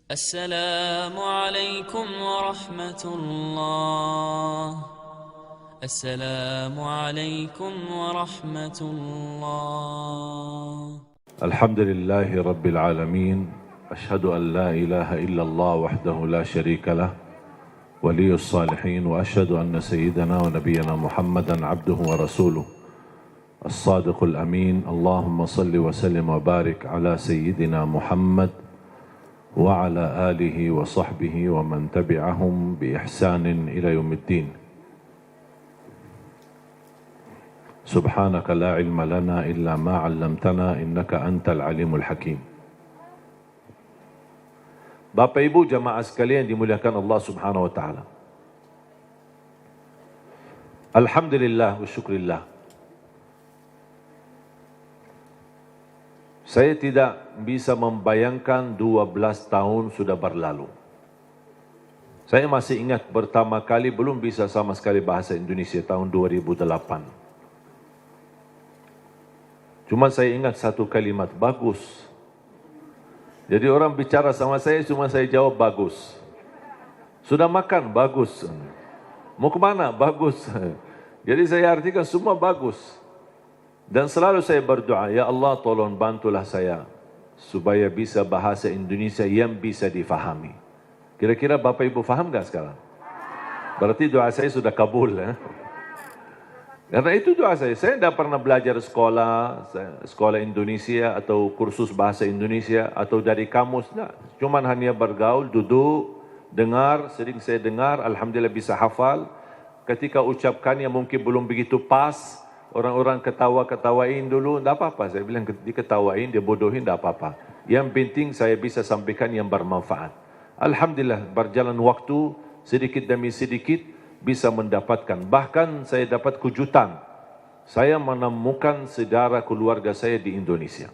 السلام عليكم ورحمة الله. السلام عليكم ورحمة الله. الحمد لله رب العالمين. أشهد أن لا إله إلا الله وحده لا شريك له ولي الصالحين، وأشهد أن سيدنا ونبينا محمدا عبده ورسوله الصادق الأمين. اللهم صل وسلم وبارك على سيدنا محمد وعلى آله وصحبه ومن تبعهم بإحسان إلى يوم الدين. سبحانك لا علم لنا إلا ما علمتنا إنك أنت العليم الحكيم. Bapak Ibu jamaah sekalian dimuliakan Allah Subhanahu wa taala. Alhamdulillah wa syukrillah. Saya tidak bisa membayangkan 12 tahun sudah berlalu. Saya masih ingat pertama kali belum bisa sama sekali bahasa Indonesia tahun 2008. Cuma saya ingat satu kalimat, bagus. Jadi orang bicara sama saya, cuma saya jawab bagus. Sudah makan? Bagus. Mau kemana? Bagus. Jadi saya artikan semua bagus. Dan selalu saya berdoa, ya Allah tolong bantulah saya supaya bisa bahasa Indonesia yang bisa difahami. Kira-kira Bapak Ibu faham gak sekarang? Berarti doa saya sudah kabul. Karena itu doa saya. Saya tidak pernah belajar sekolah Indonesia atau kursus bahasa Indonesia atau dari kamus. Nah, cuman hanya bergaul, duduk, dengar, sering saya dengar, alhamdulillah bisa hafal. Ketika ucapkannya mungkin belum begitu pas, orang-orang ketawa-ketawain dulu, tidak apa-apa. Saya bilang diketawain, dia bodohin, tidak apa-apa. Yang penting saya bisa sampaikan yang bermanfaat. Alhamdulillah berjalan waktu sedikit demi sedikit bisa mendapatkan. Bahkan saya dapat kejutan. Saya menemukan saudara keluarga saya di Indonesia.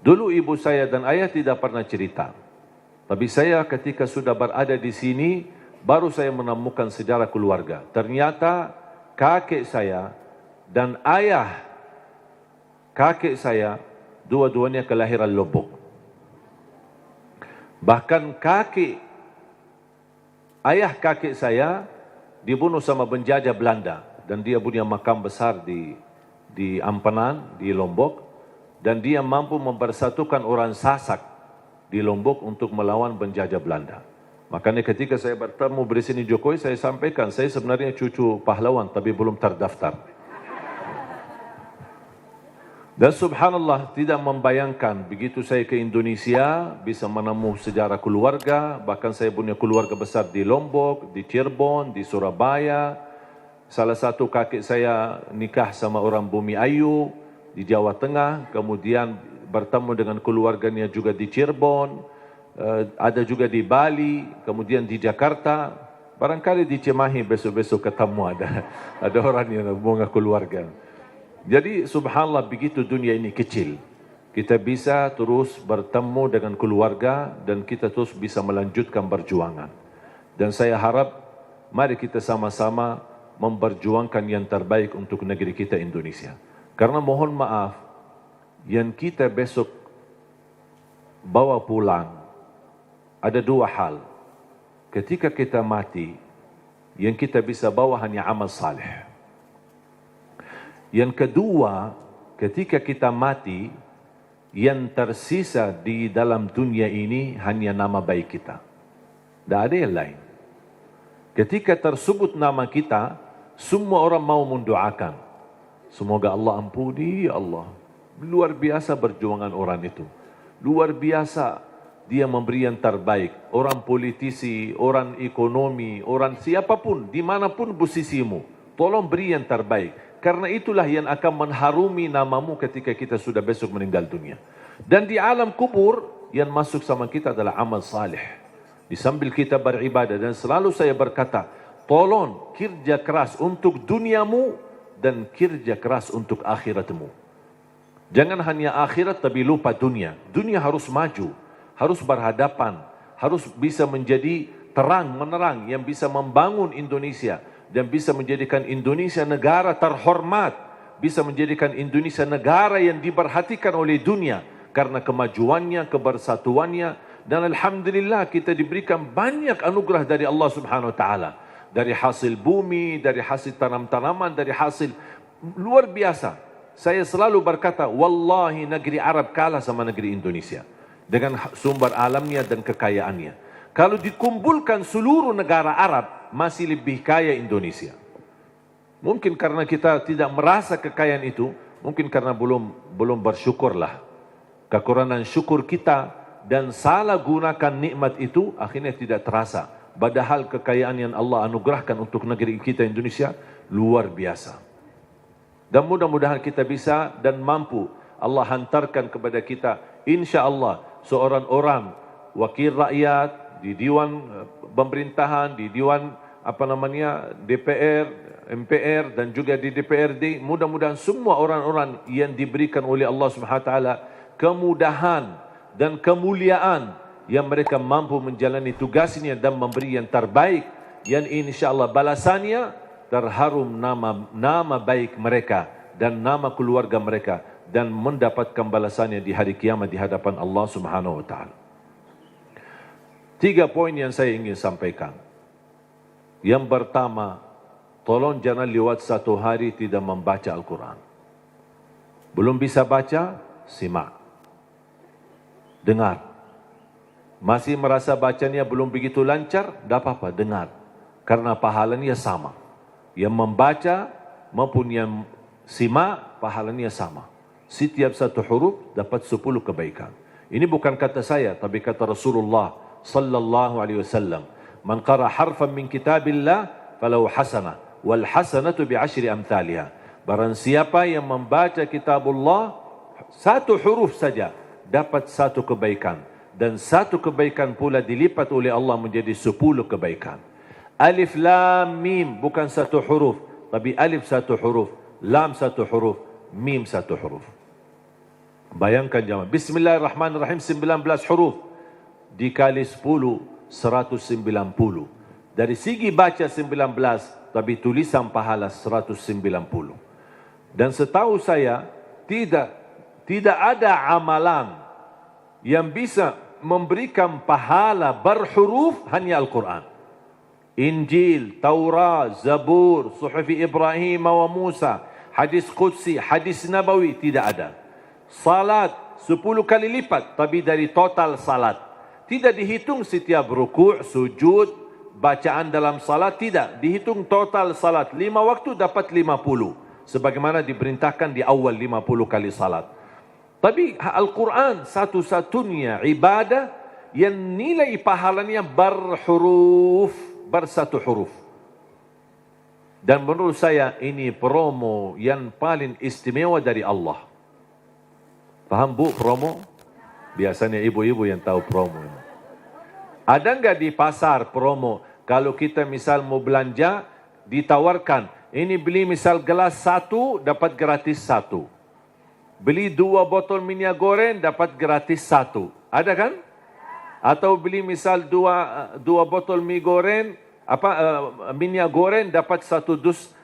Dulu ibu saya dan ayah tidak pernah cerita. Tapi saya ketika sudah berada di sini, baru saya menemukan saudara keluarga. Ternyata kakek saya dan ayah kakek saya, dua-duanya kelahiran Lombok. Bahkan ayah kakek saya dibunuh sama penjajah Belanda dan dia punya makam besar di Ampenan, di Lombok, dan dia mampu mempersatukan orang Sasak di Lombok untuk melawan penjajah Belanda. Makanya ketika saya bertemu Presiden Jokowi, saya sampaikan saya sebenarnya cucu pahlawan tapi belum terdaftar. Dan subhanallah tidak membayangkan begitu saya ke Indonesia bisa menemukan sejarah keluarga. Bahkan saya punya keluarga besar di Lombok, di Cirebon, di Surabaya. Salah satu kakek saya nikah sama orang Bumi Ayu di Jawa Tengah. Kemudian bertemu dengan keluarganya juga di Cirebon. Ada juga di Bali, kemudian di Jakarta. Barangkali di Cimahi besok-besok ketemu ada orang yang bunga keluarga. Jadi subhanallah begitu dunia ini kecil. Kita bisa terus bertemu dengan keluarga dan kita terus bisa melanjutkan perjuangan. Dan saya harap mari kita sama-sama memperjuangkan yang terbaik untuk negeri kita Indonesia. Karena mohon maaf, yang kita besok bawa pulang ada dua hal. Ketika kita mati, yang kita bisa bawa hanya amal saleh. Yang kedua, ketika kita mati, yang tersisa di dalam dunia ini hanya nama baik kita. Tidak ada yang lain. Ketika tersebut nama kita, semua orang mau mendoakan. Semoga Allah ampuni, ya Allah. Luar biasa perjuangan orang itu. Luar biasa dia memberi yang terbaik. Orang politisi, orang ekonomi, orang siapapun, dimanapun posisimu, tolong beri yang terbaik. Karena itulah yang akan mengharumi namamu ketika kita sudah besok meninggal dunia. Dan di alam kubur, yang masuk sama kita adalah amal saleh. Di sambil kita beribadah. Dan selalu saya berkata, tolong kerja keras untuk duniamu dan kerja keras untuk akhiratmu. Jangan hanya akhirat tapi lupa dunia. Dunia harus maju, harus berhadapan, harus bisa menjadi terang menerang yang bisa membangun Indonesia. Dan bisa menjadikan Indonesia negara terhormat. Bisa menjadikan Indonesia negara yang diperhatikan oleh dunia. karena kemajuannya, kebersatuannya. Dan alhamdulillah kita diberikan banyak anugerah dari Allah Subhanahu wa taala. Dari hasil bumi, dari hasil tanam-tanaman, dari hasil luar biasa. Saya selalu berkata, wallahi negeri Arab kalah sama negeri Indonesia dengan sumber alamnya dan kekayaannya. Kalau dikumpulkan seluruh negara Arab, masih lebih kaya Indonesia. Mungkin karena kita tidak merasa kekayaan itu, mungkin karena belum bersyukurlah. Kekurangan syukur kita dan salah gunakan nikmat itu akhirnya tidak terasa. Padahal kekayaan yang Allah anugerahkan untuk negeri kita Indonesia luar biasa. Dan mudah-mudahan kita bisa dan mampu Allah hantarkan kepada kita insya-Allah seorang orang wakil rakyat di Dewan Pemerintahan, di Dewan DPR, MPR dan juga di DPRD. Mudah-mudahan semua orang-orang yang diberikan oleh Allah Subhanahu wa taala kemudahan dan kemuliaan yang mereka mampu menjalani tugasnya dan memberi yang terbaik, yang insya-Allah balasannya terharum nama baik mereka dan nama keluarga mereka dan mendapatkan balasannya di hari kiamat di hadapan Allah Subhanahu wa taala. 3 poin yang saya ingin sampaikan. Yang pertama, tolong jangan lewat 1 hari tidak membaca Al-Quran. Belum bisa baca, simak. Dengar. Masih merasa bacanya belum begitu lancar, tidak apa-apa, dengar. Karena pahalanya sama. Yang membaca maupun yang simak, pahalanya sama. Setiap 1 huruf dapat 10 kebaikan. Ini bukan kata saya, tapi kata Rasulullah sallallahu alaihi wasallam. Man qara harfan min kitabillah falahu hasanah wal hasanatu bi 10 amthaliha. Barang siapa yang membaca kitabullah 1 huruf saja dapat 1 kebaikan, dan 1 kebaikan pula dilipat oleh Allah menjadi 10 kebaikan. Alif lam mim bukan 1 huruf, tapi alif 1 huruf, lam 1 huruf, mim 1 huruf. Bayangkan jemaah, bismillahirrahmanirrahim 19 huruf dikali 10 190. Dari segi baca 19, tapi tulisan pahala 190. Dan setahu saya tidak ada amalan yang bisa memberikan pahala berhuruf hanya Al-Quran. Injil, Taurat, Zabur, Suhuf Ibrahim wa Musa, hadis Qudsi, hadis Nabawi tidak ada. Salat 10 kali lipat, tapi dari total salat. Tidak dihitung setiap rukuk, sujud, bacaan dalam salat, tidak. Dihitung total salat. 5 waktu dapat 50. Sebagaimana diperintahkan di awal 50 kali salat. Tapi Al-Quran satu-satunya ibadah yang nilai pahalanya berhuruf, bersatu huruf. Dan menurut saya ini promo yang paling istimewa dari Allah. Paham bu promo? Biasanya ibu-ibu yang tahu promo. Ada enggak di pasar promo? Kalau kita misal mau belanja, ditawarkan. Ini beli misal gelas 1, dapat gratis 1. Beli 2 botol minyak goreng, dapat gratis 1. Ada kan? Atau beli misal 2 botol mie goreng, minyak goreng, dapat 1 dus,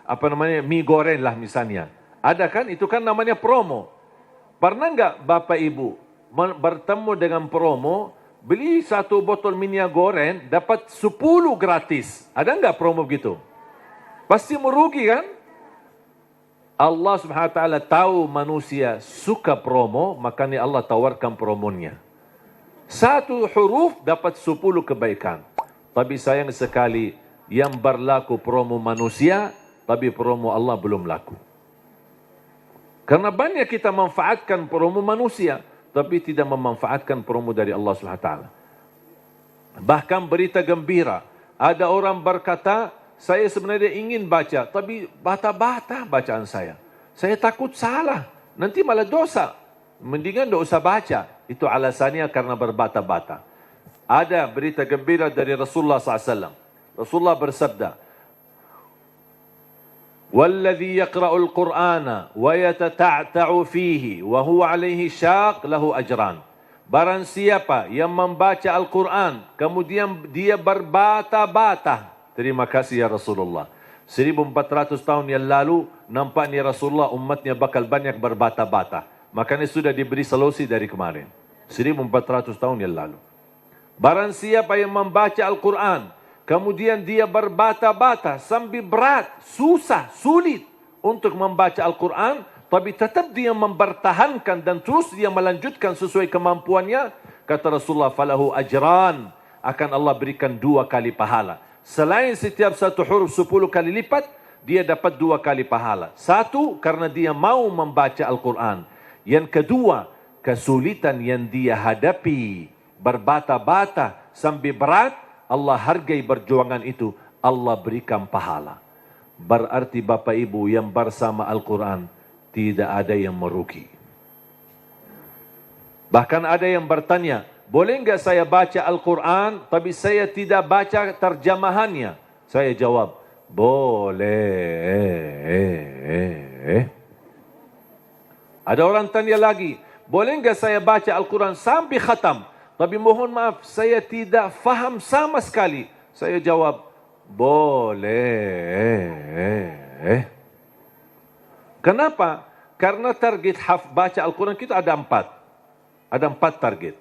mie goreng lah misalnya. Ada kan? Itu kan namanya promo. Pernah enggak Bapak Ibu bertemu dengan promo, beli 1 botol minyak goreng, dapat 10 gratis. Ada enggak promo begitu? Pasti merugi kan? Allah Subhanahu wa taala tahu manusia suka promo, makanya Allah tawarkan promonya. 1 huruf dapat 10 kebaikan. Tapi sayang sekali yang berlaku promo manusia, tapi promo Allah belum laku. Karena banyak kita manfaatkan promo manusia, tapi tidak memanfaatkan promo dari Allah SWT. Bahkan berita gembira. Ada orang berkata, saya sebenarnya ingin baca, tapi bata-bata bacaan saya. Saya takut salah, nanti malah dosa. Mendingan tidak usah baca. Itu alasannya karena berbata-bata. Ada berita gembira dari Rasulullah SAW. Rasulullah bersabda, والذي يقرأ القرآن ويتتعتع فيه وهو عليه شاق له أجران. Barang siapa yang membaca Al-Quran kemudian dia berbata-bata. Terima kasih ya Rasulullah. 1400 tahun yang lalu nampaknya Rasulullah umatnya bakal banyak berbata-bata. Makanya sudah diberi solusi dari kemarin. 1400 tahun yang lalu. Barang siapa yang membaca Al-Quran, kemudian dia berbata-bata sambil berat, susah, sulit untuk membaca Al-Quran, tapi tetap dia mempertahankan dan terus dia melanjutkan sesuai kemampuannya, kata Rasulullah, falahu ajran, akan Allah berikan 2 kali pahala. Selain setiap satu huruf 10 kali lipat, dia dapat 2 kali pahala. Satu, karena dia mau membaca Al-Quran. Yang kedua, kesulitan yang dia hadapi, berbata-bata sambil berat, Allah hargai perjuangan itu, Allah berikan pahala. Berarti Bapak Ibu yang bersama Al-Quran, tidak ada yang merugi. Bahkan ada yang bertanya, boleh enggak saya baca Al-Quran, tapi saya tidak baca terjemahannya? Saya jawab, boleh. Ada orang tanya lagi, boleh enggak saya baca Al-Quran sampai khatam, tapi mohon maaf, saya tidak faham sama sekali. Saya jawab, boleh. Kenapa? Karena target baca Al-Quran kita ada 4. Ada 4 target.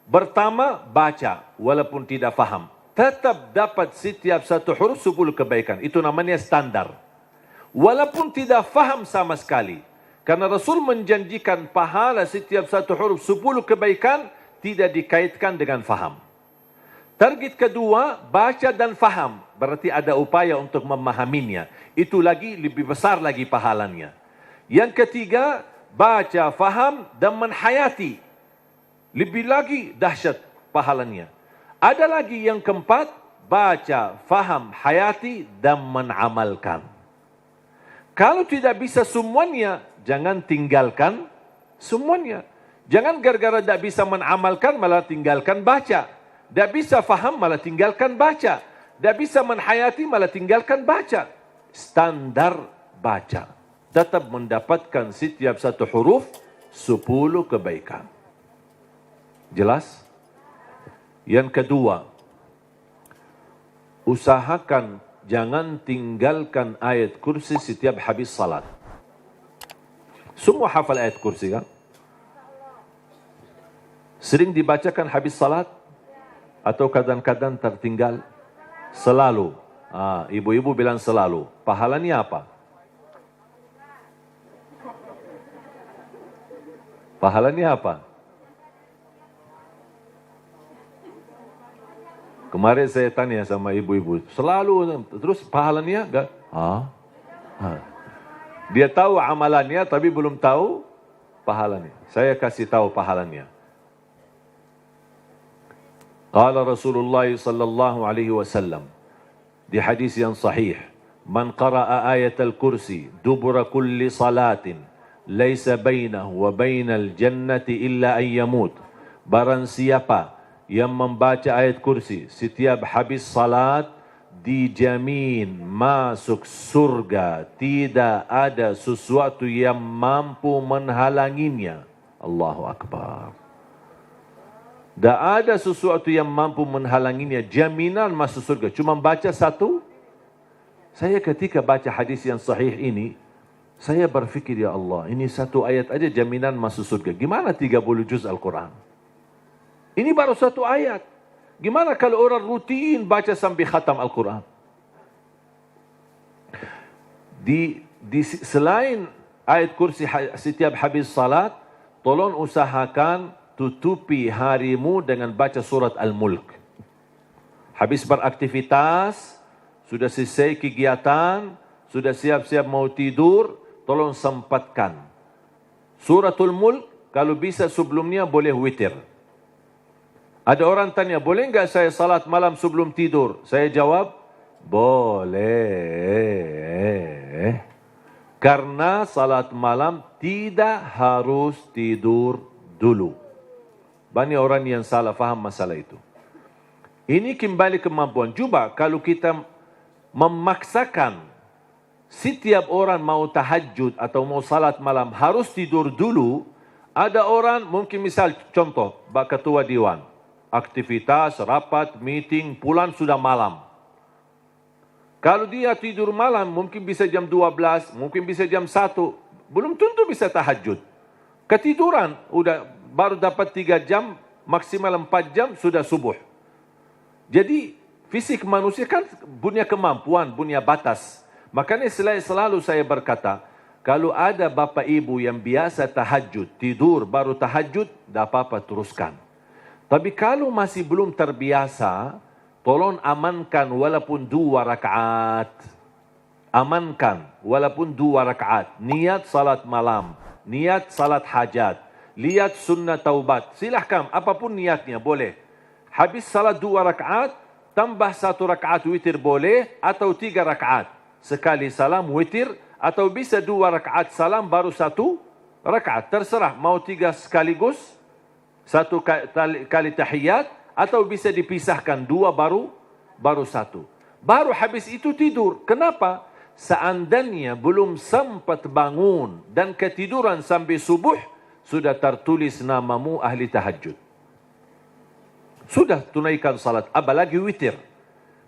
Pertama, baca walaupun tidak faham. Tetap dapat setiap satu huruf 10 kebaikan. Itu namanya standar. Walaupun tidak faham sama sekali. Karena Rasul menjanjikan pahala setiap satu huruf 10 kebaikan tidak dikaitkan dengan faham. Target kedua, baca dan faham. Berarti ada upaya untuk memahaminya. Itu lagi lebih besar lagi pahalanya. Yang ketiga, baca, faham dan menhayati. Lebih lagi dahsyat pahalanya. Ada lagi yang keempat, baca, faham, hayati dan menamalkan. Kalau tidak bisa semuanya, jangan tinggalkan semuanya. Jangan gara-gara tidak bisa menamalkan malah tinggalkan baca. Tidak bisa faham malah tinggalkan baca. Tidak bisa menhayati malah tinggalkan baca. Standar baca. Tetap mendapatkan setiap satu huruf 10 kebaikan. Jelas? Yang kedua, usahakan jangan tinggalkan ayat kursi setiap habis salat. Semua hafal ayat kursi kan? Sering dibacakan habis salat? Atau kadang-kadang tertinggal? Selalu. Ibu-ibu bilang selalu. Pahalanya apa? Pahalanya apa? Kemarin saya tanya sama ibu-ibu, selalu, terus pahalanya enggak? Dia tahu amalannya tapi belum tahu pahalanya. Saya kasih tahu pahalanya. Qala Rasulullah sallallahu alaihi wasallam di hadis yang sahih, man qara'a ayatal kursi dubura kulli salatin laisa bainahu wa bainal jannati illa an yamut. Barang siapa yang membaca ayat kursi setiap habis salat, dijamin masuk surga, tidak ada sesuatu yang mampu menghalanginya. Allahu Akbar. Tidak ada sesuatu yang mampu menghalanginya, jaminan masuk surga. Cuma baca satu. Saya ketika baca hadis yang sahih ini, saya berfikir, ya Allah, ini satu ayat aja jaminan masuk surga. Gimana 30 juz Al-Quran? Ini baru satu ayat. Gimana kalau orang rutin baca sampai khatam Al-Quran? Selain ayat kursi setiap habis salat, tolong usahakan tutupi harimu dengan baca surat Al-Mulk. Habis beraktivitas, sudah selesai kegiatan, sudah siap-siap mau tidur, tolong sempatkan. Suratul Mulk, kalau bisa sebelumnya boleh witir. Ada orang tanya, boleh enggak saya salat malam sebelum tidur? Saya jawab, boleh. Karena salat malam tidak harus tidur dulu. Banyak orang yang salah faham masalah itu. Ini kembali kemampuan. Coba kalau kita memaksakan setiap orang mau tahajud atau mau salat malam harus tidur dulu. Ada orang mungkin misal contoh, ketua Dewan. Aktivitas, rapat, meeting, pulang sudah malam. Kalau dia tidur malam, mungkin bisa jam 12, mungkin bisa jam 1. Belum tentu bisa tahajud. Ketiduran, baru dapat 3 jam, maksimal 4 jam, sudah subuh. Jadi, fisik manusia kan punya kemampuan, punya batas. Makanya selalu saya berkata, kalau ada bapa ibu yang biasa tahajud, tidur baru tahajud, tak apa-apa teruskan. Tapi kalau masih belum terbiasa, tolong amankan walaupun 2 rakaat. Amankan walaupun 2 rakaat. Niat salat malam, niat salat hajat, lihat sunnah taubat. Silahkan, apapun niatnya boleh. Habis salat 2 rakaat, tambah 1 rakaat witir boleh, atau 3 rakaat. Sekali salam witir, atau bisa 2 rakaat salam baru 1 rakaat. Terserah, mau 3 sekaligus, 1 kali tahiyat, atau bisa dipisahkan 2 baru 1. Baru habis itu tidur. Kenapa? Seandainya belum sempat bangun dan ketiduran sampai subuh, sudah tertulis namamu ahli tahajud. Sudah tunaikan salat, apalagi witir.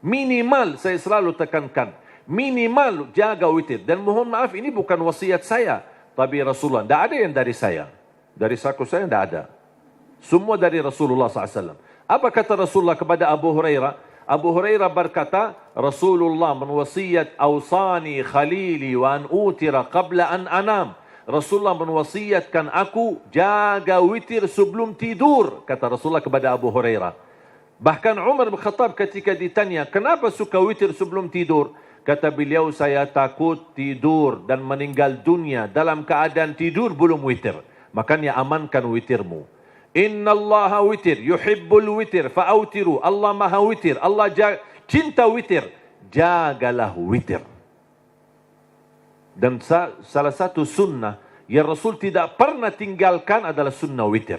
Minimal, saya selalu tekankan, minimal jaga witir. Dan mohon maaf, ini bukan wasiat saya, tapi Rasulullah. Tidak ada yang dari saya. Dari saku saya tidak ada. Semua dari Rasulullah SAW. Apa kata Rasulullah kepada Abu Hurairah? Abu Hurairah berkata, Rasulullah menwasiat, awsani khalili wa an utira qabla an anam. Rasulullah menwasiatkan aku jaga witir sebelum tidur, kata Rasulullah kepada Abu Hurairah. Bahkan Umar bin Khattab ketika ditanya, kenapa suka witir sebelum tidur? Kata beliau, saya takut tidur dan meninggal dunia dalam keadaan tidur belum witir. Makanya amankan witirmu. Inna Allah witir, yuhibbul witir, fa'autiru. Allah maha witir, Allah cinta witir. Jagalah witir. Dan salah satu sunnah yang Rasul tidak pernah tinggalkan adalah sunnah witir.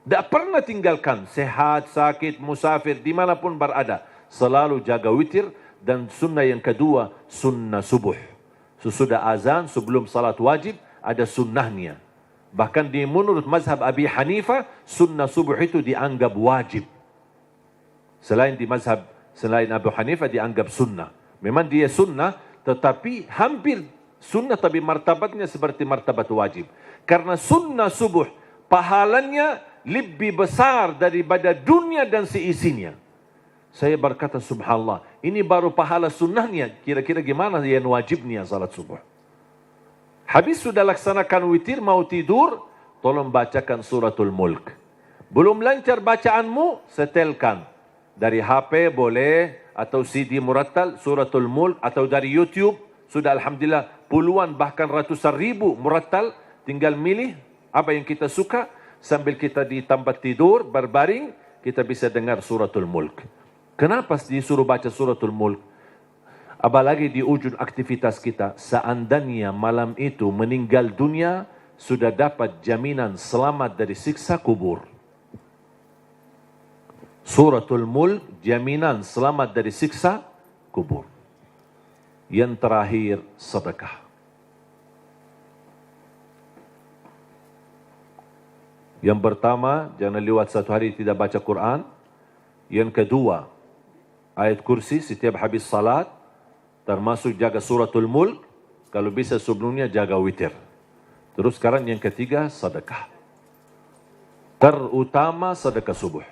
Tidak pernah tinggalkan, sehat, sakit, musafir, dimanapun berada. Selalu jaga witir. Dan sunnah yang kedua, sunnah subuh. Sesudah azan, sebelum salat wajib, ada sunnahnya. Bahkan di menurut mazhab Abi Hanifah, sunnah subuh itu dianggap wajib. Selain Abu Hanifah dianggap sunnah. Memang dia sunnah, tetapi hampir sunnah, tapi martabatnya seperti martabat wajib. Karena sunnah subuh, pahalanya lebih besar daripada dunia dan seisinya. Saya berkata, subhanallah, ini baru pahala sunnahnya. Kira-kira gimana yang wajibnya salat subuh? Habis sudah laksanakan witir, mau tidur, tolong bacakan suratul mulk. Belum lancar bacaanmu, setelkan. Dari HP boleh, atau CD murattal, suratul mulk, atau dari YouTube. Sudah alhamdulillah puluhan bahkan ratusan ribu murattal. Tinggal milih apa yang kita suka. Sambil kita di tempat tidur, berbaring, kita bisa dengar suratul mulk. Kenapa disuruh baca suratul mulk? Apalagi di ujung aktivitas kita, seandainya malam itu meninggal dunia, sudah dapat jaminan selamat dari siksa kubur. Suratul mulk, jaminan selamat dari siksa kubur. Yang terakhir, sedekah. Yang pertama, jangan lewat 1 hari tidak baca Quran. Yang kedua, ayat kursi setiap habis salat, termasuk jaga suratul mulk. Kalau bisa sebelumnya jaga witir. Terus sekarang yang ketiga, sedekah. Terutama sedekah subuh.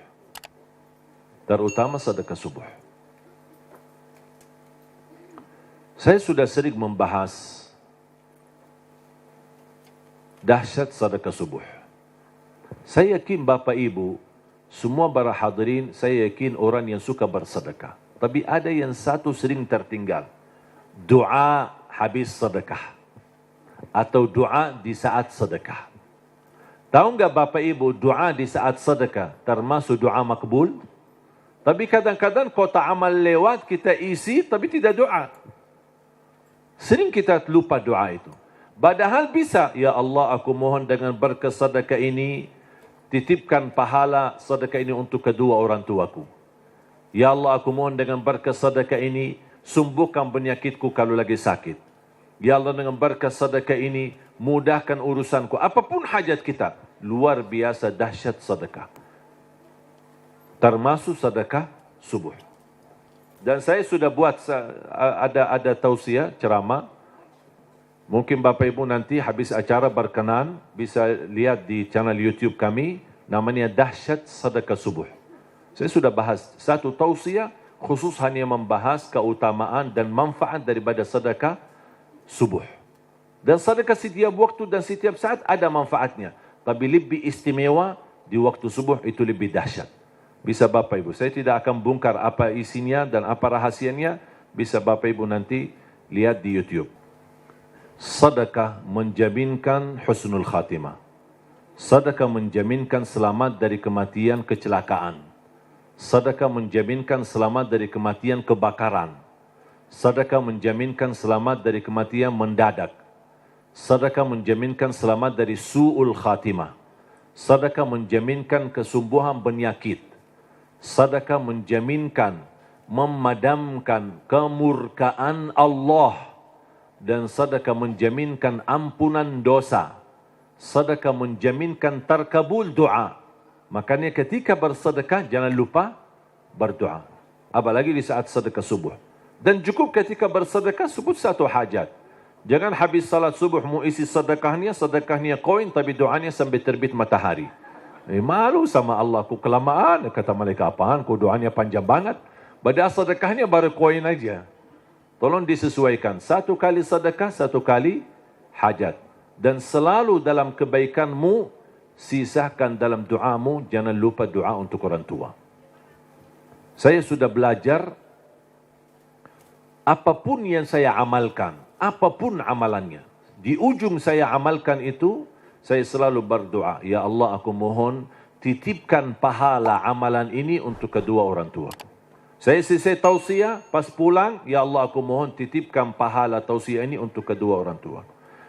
Terutama sedekah subuh. Saya sudah sering membahas dahsyat sedekah subuh. Saya yakin Bapak Ibu, semua para hadirin, saya yakin orang yang suka bersedekah. Tapi ada yang satu sering tertinggal. Doa habis sedekah. Atau doa di saat sedekah. Tahu enggak Bapak Ibu, doa di saat sedekah termasuk doa makbul? Tapi kadang-kadang kota amal lewat, kita isi tapi tidak doa. Sering kita lupa doa itu. Padahal bisa, ya Allah aku mohon dengan berkat sedekah ini, titipkan pahala sedekah ini untuk kedua orang tuaku. Ya Allah aku mohon dengan berkat sedekah ini, sembuhkan penyakitku kalau lagi sakit. Ya Allah dengan berkat sedekah ini, mudahkan urusanku. Apapun hajat kita, luar biasa dahsyat sedekah. Termasuk sedekah subuh. Dan saya sudah buat ada tausiah ceramah Mungkin Bapak Ibu nanti habis acara berkenan bisa lihat di channel YouTube kami, namanya Dahsyat Sedekah Subuh. Saya sudah bahas satu tausiah khusus hanya membahas keutamaan dan manfaat daripada sedekah subuh. Dan sedekah setiap waktu dan setiap saat ada manfaatnya. Tapi lebih istimewa di waktu subuh itu lebih dahsyat. Bisa Bapak Ibu, saya tidak akan bongkar apa isinya dan apa rahasianya. Bisa Bapak Ibu nanti lihat di YouTube. Sedekah menjaminkan husnul khatimah. Sedekah menjaminkan selamat dari kematian kecelakaan. Sedekah menjaminkan selamat dari kematian kebakaran. Sedekah menjaminkan selamat dari kematian mendadak. Sedekah menjaminkan selamat dari su'ul khatimah. Sedekah menjaminkan kesembuhan penyakit. Sedekah menjaminkan memadamkan kemurkaan Allah. Dan sedekah menjaminkan ampunan dosa. Sedekah menjaminkan terkabul doa. Makanya ketika bersedekah jangan lupa berdoa. Apalagi di saat sedekah subuh. Dan cukup ketika bersedekah sebut satu hajat. Jangan habis salat subuh mu isi sedekahnya koin tapi doanya sampai terbit matahari. Malu sama Allah, ku kelamaan. Kata mereka, apaan? Ku doanya panjang banget. Padahal sedekahnya baru koin aja. Tolong disesuaikan. Satu kali sedekah, satu kali hajat. Dan selalu dalam kebaikanmu, sisakan dalam doamu, jangan lupa doa untuk orang tua. Saya sudah belajar, apapun yang saya amalkan, apapun amalannya, di ujung saya amalkan itu, saya selalu berdoa, ya Allah aku mohon, titipkan pahala amalan ini untuk kedua orang tua. Saya selesai tausiah, pas pulang, ya Allah aku mohon titipkan pahala tausiah ini untuk kedua orang tua.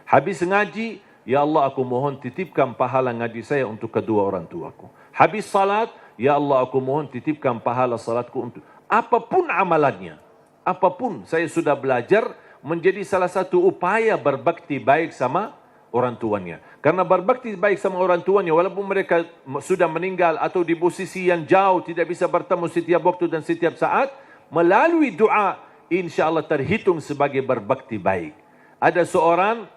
Habis ngaji, ya Allah aku mohon titipkan pahala ngaji saya untuk kedua orang tuaku. Habis salat, ya Allah aku mohon titipkan pahala salatku untuk... Apapun amalannya, apapun saya sudah belajar menjadi salah satu upaya berbakti baik sama orang tuanya. Karena berbakti baik sama orang tuanya, walaupun mereka sudah meninggal atau di posisi yang jauh, tidak bisa bertemu setiap waktu dan setiap saat, melalui doa, insya Allah terhitung sebagai berbakti baik. Ada seorang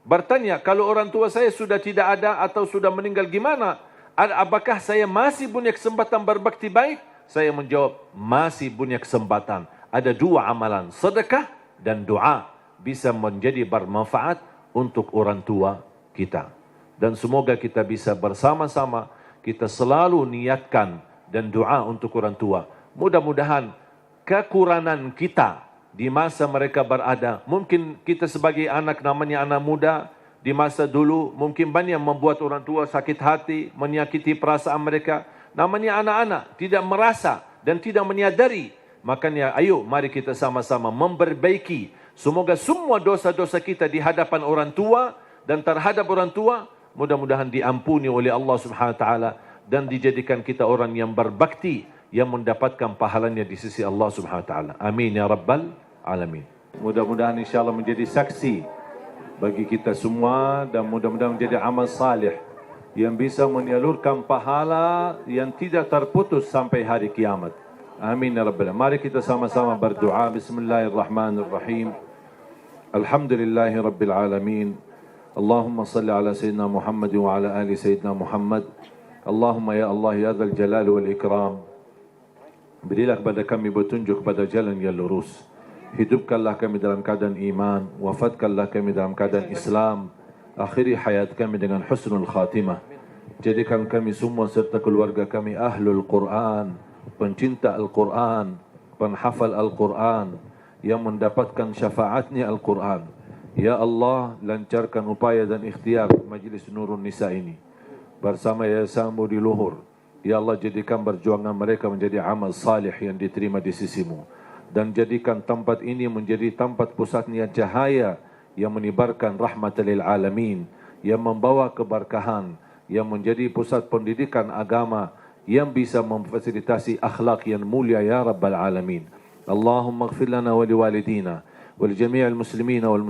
bertanya, kalau orang tua saya sudah tidak ada atau sudah meninggal gimana? Apakah saya masih punya kesempatan berbakti baik? Saya menjawab, masih punya kesempatan. Ada dua amalan, sedekah dan doa. Bisa menjadi bermanfaat untuk orang tua kita. Dan semoga kita bisa bersama-sama, kita selalu niatkan dan doa untuk orang tua. Mudah-mudahan kekurangan kita di masa mereka berada, mungkin kita sebagai anak namanya anak muda, di masa dulu mungkin banyak membuat orang tua sakit hati, menyakiti perasaan mereka. Namanya anak-anak, tidak merasa dan tidak menyadari. Makanya ayo mari kita sama-sama memperbaiki. Semoga semua dosa-dosa kita di hadapan orang tua dan terhadap orang tua, mudah-mudahan diampuni oleh Allah Subhanahu Wa Taala dan dijadikan kita orang yang berbakti, yang mendapatkan pahalanya di sisi Allah Subhanahu Wa Taala. Amin ya Rabbal Alamin. Mudah-mudahan insyaAllah menjadi saksi bagi kita semua dan mudah-mudahan menjadi amal salih yang bisa menyalurkan pahala yang tidak terputus sampai hari kiamat. Amin ya Rabbal Alamin. Mari kita sama-sama berdoa. Bismillahirrahmanirrahim. Alhamdulillahi Rabbil Alamin. Allahumma salli ala Sayyidina Muhammad wa ala ali Sayyidina Muhammad. Allahumma ya Allah ya Dzal Jalal wal Ikram. Berilah kepada kami petunjuk pada jalan yang lurus. Hidupkanlah kami dalam keadaan iman. Wafatkanlah kami dalam keadaan Islam. Akhiri hayat kami dengan husnul khatimah. Jadikan kami semua serta keluarga kami ahlul Quran, pencinta Al-Quran, penghafal Al-Quran, yang mendapatkan syafaatnya Al-Quran. Ya Allah, lancarkan upaya dan ikhtiar Majlis Nurun Nisa ini bersama Yayasan Budi Luhur. Ya Allah, jadikan perjuangan mereka menjadi amal salih yang diterima di sisimu. Dan jadikan tempat ini menjadi tempat pusatnya cahaya yang menebarkan rahmat lil alamin, yang membawa keberkahan, yang menjadi pusat pendidikan agama, yang bisa memfasilitasi akhlak yang mulia ya Rabbal Alamin. Allahumma ighfir lana wa liwalidina wa li jami'il muslimina wal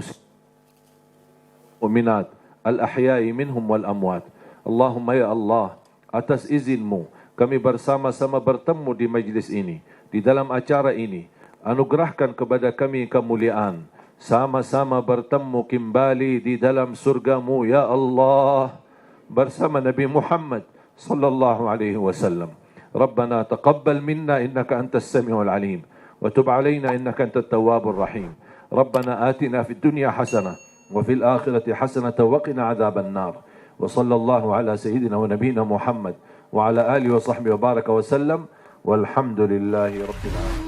mu'minat al-ahya'i minhum wal amwat. Allahumma ya Allah, atas izinmu kami bersama-sama bertemu di majlis ini, di dalam acara ini. Anugerahkan kepada kami kemuliaan, sama-sama bertemu kembali di dalam surgamu ya Allah bersama Nabi Muhammad sallallahu alaihi wasallam. Rabbana taqabbal minna innaka antas samiul alim wa tub alaina innaka antat tawwabur rahim. Rabbana atina fid dunya hasanah wa fil akhirati hasanah wa qina adzaban nar. Wa sallallahu ala sayyidina wa nabiyyina Muhammad wa ala alihi wa sahbihi wa baraka wa sallam. Walhamdulillahi rabbil alamin.